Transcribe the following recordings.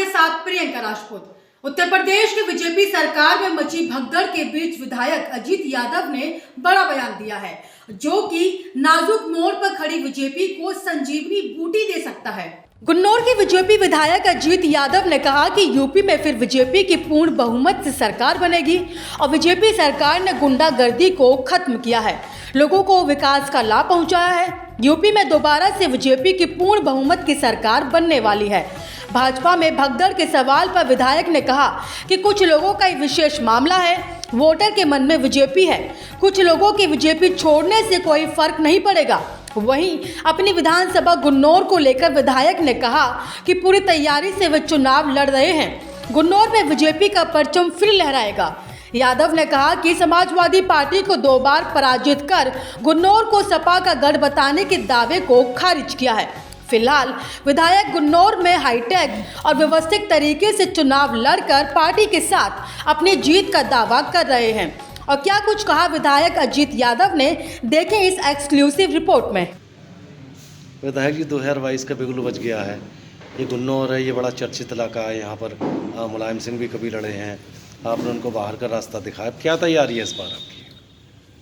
आपके साथ प्रियंका राजपूत। उत्तर प्रदेश की बीजेपी सरकार में मची भगदड़ के बीच विधायक अजीत यादव ने बड़ा बयान दिया है, जो कि नाजुक मोड़ पर खड़ी बीजेपी को संजीवनी बूटी दे सकता है। गुन्नौर के बीजेपी विधायक अजीत यादव ने कहा कि यूपी में फिर बीजेपी की पूर्ण बहुमत से सरकार बनेगी और बीजेपी सरकार ने गुंडागर्दी को खत्म किया है, लोगों को विकास का लाभ पहुंचाया है। यूपी में दोबारा से बीजेपी की पूर्ण बहुमत की सरकार बनने वाली है। भाजपा में भगदड़ के सवाल पर विधायक ने कहा कि कुछ लोगों का विशेष मामला है, वोटर के मन में बीजेपी है, कुछ लोगों की बीजेपी छोड़ने से कोई फर्क नहीं पड़ेगा। वहीं अपनी विधानसभा गुन्नौर को लेकर विधायक ने कहा कि पूरी तैयारी से वे चुनाव लड़ रहे हैं। गुन्नौर में बीजेपी का परचम फिर लहराएगा। यादव ने कहा कि समाजवादी पार्टी को 2 बार पराजित कर गुन्नौर को सपा का गढ़ बताने के दावे को खारिज किया है। फिलहाल विधायक गुन्नौर में हाईटेक और व्यवस्थित तरीके से चुनाव लड़कर पार्टी के साथ अपनी जीत का दावा कर रहे हैं। और क्या कुछ कहा विधायक अजीत यादव ने, देखें इस एक्सक्लूसिव रिपोर्ट में। विधायक जी 2022 का बिगुल बज गया है। ये गुन्नौर है, ये बड़ा चर्चित इलाका है। यहाँ पर मुलायम सिंह भी कभी लड़े हैं, आपने उनको बाहर का रास्ता दिखाया। क्या तैयारी है इस बार आपकी?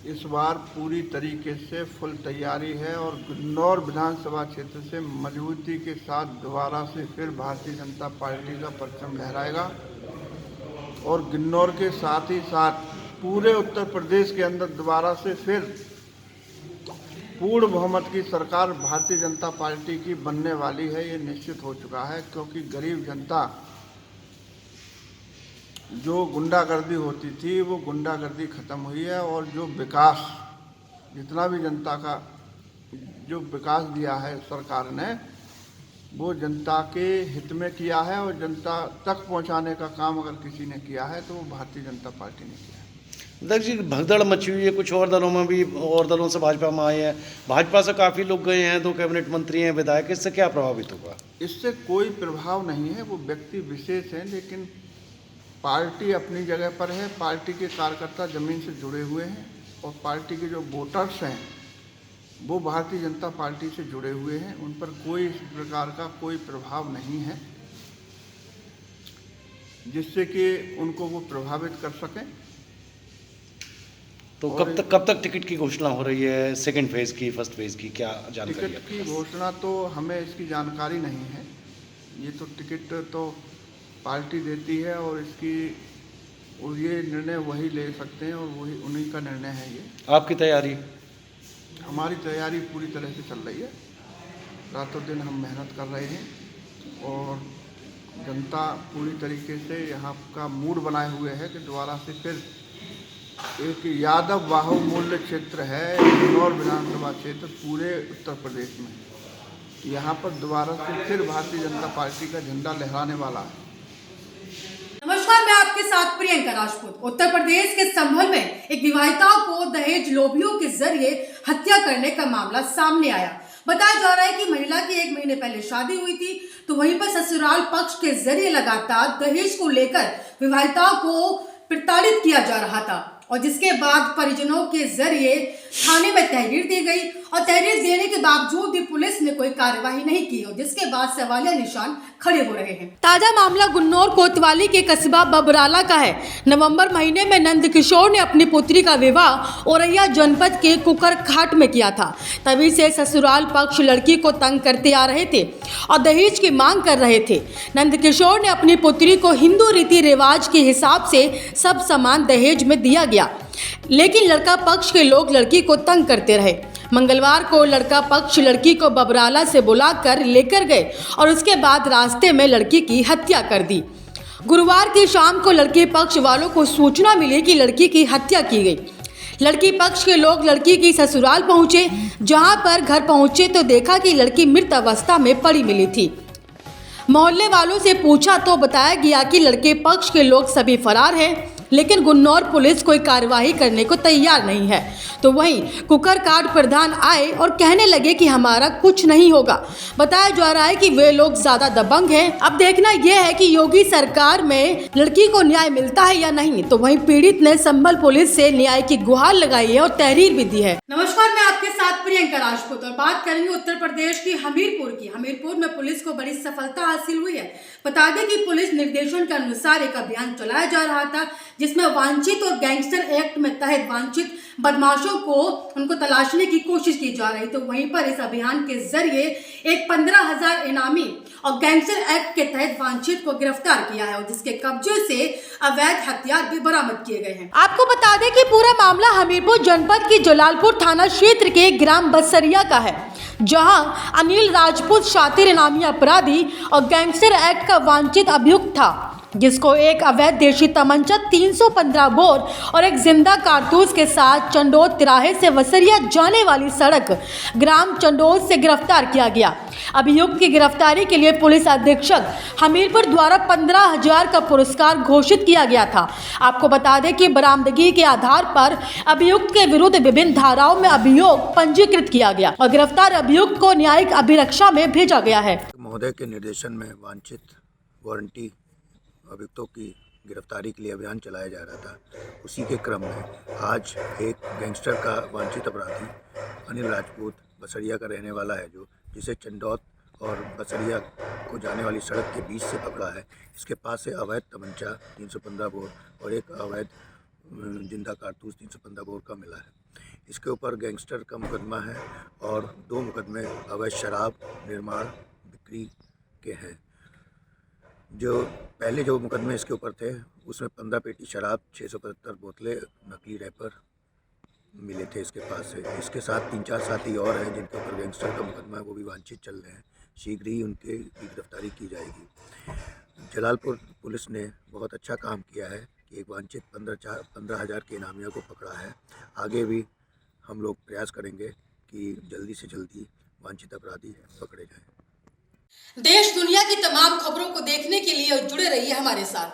इस बार पूरी तरीके से फुल तैयारी है और गुन्नौर विधानसभा क्षेत्र से मजबूती के साथ दोबारा से फिर भारतीय जनता पार्टी का परचम लहराएगा और गुन्नौर के साथ ही साथ पूरे उत्तर प्रदेश के अंदर दोबारा से फिर पूर्ण बहुमत की सरकार भारतीय जनता पार्टी की बनने वाली है। ये निश्चित हो चुका है, क्योंकि गरीब जनता जो गुंडागर्दी होती थी वो गुंडागर्दी ख़त्म हुई है और जो विकास, जितना भी जनता का जो विकास दिया है सरकार ने, वो जनता के हित में किया है और जनता तक पहुंचाने का काम अगर किसी ने किया है तो वो भारतीय जनता पार्टी ने किया है। विधायक जी भगदड़ मची हुई है, कुछ और दलों में भी, और दलों से भाजपा में आए हैं, भाजपा से काफ़ी लोग गए हैं, 2 कैबिनेट मंत्री हैं विधायक, इससे क्या प्रभावित होगा? इससे कोई प्रभाव नहीं है, वो व्यक्ति विशेष हैं, लेकिन पार्टी अपनी जगह पर है। पार्टी के कार्यकर्ता ज़मीन से जुड़े हुए हैं और पार्टी के जो वोटर्स हैं वो भारतीय जनता पार्टी से जुड़े हुए हैं। उन पर कोई इस प्रकार का कोई प्रभाव नहीं है जिससे कि उनको वो प्रभावित कर सकें। तो कब तक टिकट की घोषणा हो रही है? सेकंड फेज़ की, फर्स्ट फेज़ की क्या जानकारी? टिकट की घोषणा तो हमें इसकी जानकारी नहीं है। ये तो टिकट तो पार्टी देती है और ये निर्णय वही ले सकते हैं और वही उन्हीं का निर्णय है। ये आपकी तैयारी? हमारी तैयारी पूरी तरह से चल रही है। रातों दिन हम मेहनत कर रहे हैं और जनता पूरी तरीके से यहाँ का मूड बनाए हुए है कि दोबारा से फिर एक यादव बाहुमूल्य क्षेत्र है गुन्नौर विधानसभा क्षेत्र पूरे उत्तर प्रदेश में, यहाँ पर दोबारा से फिर भारतीय जनता पार्टी का झंडा लहराने वाला है। नमस्कार, मैं आपके साथ प्रियंका राजपूत। उत्तर प्रदेश के संभल में एक विवाहिता को दहेज लोभियों के जरिए हत्या करने का मामला सामने आया। बताया जा रहा है कि महिला की 1 महीने पहले शादी हुई थी, तो वहीं पर ससुराल पक्ष के जरिए लगातार दहेज को लेकर विवाहिता को प्रताड़ित किया जा रहा था और जिसके बाद परिजनों के जरिए थाने में तहरीर दी गई और तहरीर देने के बावजूद भी पुलिस ने कोई कार्यवाही नहीं की और जिसके बाद सवालिया निशान खड़े हो रहे हैं। ताजा मामला गुन्नौर कोतवाली के कस्बा बबराला का है। नवंबर महीने में नंदकिशोर ने अपनी पुत्री का विवाह औरैया जनपद के कुकरघाट में किया था। तभी से ससुराल पक्ष लड़की को तंग करते आ रहे थे और दहेज की मांग कर रहे थे। नंदकिशोर ने अपनी पुत्री को हिंदू रीति रिवाज के हिसाब से सब सामान दहेज में दिया गया, लेकिन लड़का पक्ष के लोग लड़की को तंग करते रहे। मंगलवार को लड़का पक्ष लड़की को बबराला से बुलाकर लेकर गए और उसके बाद रास्ते में लड़की की हत्या कर दी। गुरुवार की शाम को लड़के पक्ष वालों को सूचना मिली कि लड़की की हत्या की गई। लड़की पक्ष के लोग लड़की की ससुराल पहुंचे, जहां पर घर पहुंचे तो देखा कि लड़की मृत अवस्था में पड़ी मिली थी। मोहल्ले वालों से पूछा तो बताया गया कि लड़के पक्ष के लोग सभी फरार हैं, लेकिन गुन्नौर पुलिस कोई कार्यवाही करने को तैयार नहीं है। तो वहीं कुकरघाट प्रधान आए और कहने लगे कि हमारा कुछ नहीं होगा। बताया जा रहा है कि वे लोग ज्यादा दबंग हैं। अब देखना यह है कि योगी सरकार में लड़की को न्याय मिलता है या नहीं। तो वहीं पीड़ित ने संभल पुलिस से न्याय की गुहार लगाई है और तहरीर भी दी है। नमस्कार, मैं आपके साथ प्रियंका राजपूत और बात करेंगे उत्तर प्रदेश की हमीरपुर की। हमीरपुर में पुलिस को बड़ी सफलता हासिल हुई है। बता दें कि पुलिस निर्देशन के अनुसार एक अभियान चलाया जा रहा था जिसमें वांछित और गैंगस्टर एक्ट में तहत वांछित बदमाशों को उनको तलाशने की कोशिश की जा रही। तो वहीं पर इस अभियान के जरिए एक 15,000 इनामी और गैंगस्टर एक्ट के तहत वांछित को गिरफ्तार किया है और जिसके कब्जे से अवैध हथियार भी बरामद किए गए हैं। आपको बता दें कि पूरा मामला हमीरपुर जनपद की जलालपुर थाना क्षेत्र के ग्राम बसरिया का है, जहां अनिल राजपूत शातिर इनामी अपराधी और गैंगस्टर एक्ट का वांछित अभियुक्त था, जिसको एक अवैध देशी तमंचा 315 बोर और एक जिंदा कारतूस के साथ चंडोद तिराहे से वसरिया जाने वाली सड़क ग्राम चंडोद से गिरफ्तार किया गया। अभियुक्त की गिरफ्तारी के लिए पुलिस अधीक्षक हमीरपुर द्वारा 15,000 का पुरस्कार घोषित किया गया था। आपको बता दें कि बरामदगी के आधार पर अभियुक्त के विरुद्ध विभिन्न धाराओं में अभियोग पंजीकृत किया गया और गिरफ्तार अभियुक्त को न्यायिक अभिरक्षा में भेजा गया है। महोदय के निर्देशन में वांछित वारंटी अभियुक्तों की गिरफ्तारी के लिए अभियान चलाया जा रहा था। उसी के क्रम में आज एक गैंगस्टर का वांछित अपराधी अनिल राजपूत बसरिया का रहने वाला है, जिसे चंडौत और बसरिया को जाने वाली सड़क के बीच से पकड़ा है। इसके पास से अवैध तमंचा 315 बोर और एक अवैध जिंदा कारतूस 315 बोर का मिला है। इसके ऊपर गैंगस्टर का मुकदमा है और 2 मुकदमे अवैध शराब निर्माण बिक्री के हैं। जो मुकदमे इसके ऊपर थे उसमें 15 पेटी शराब, 675 बोतलें नकली रैपर मिले थे इसके पास से। इसके साथ 3-4 साथी और हैं जिनके ऊपर गैंगस्टर का मुकदमा है, वो भी वांछित चल रहे हैं। शीघ्र ही उनकी गिरफ्तारी की जाएगी। जलालपुर पुलिस ने बहुत अच्छा काम किया है कि एक वांछित 15,000 के इनामियों को पकड़ा है। आगे भी हम लोग प्रयास करेंगे कि जल्दी से जल्दी वांछित अपराधी पकड़े जाएं। देश दुनिया की तमाम खबरों को देखने के लिए जुड़े रहिए हमारे साथ।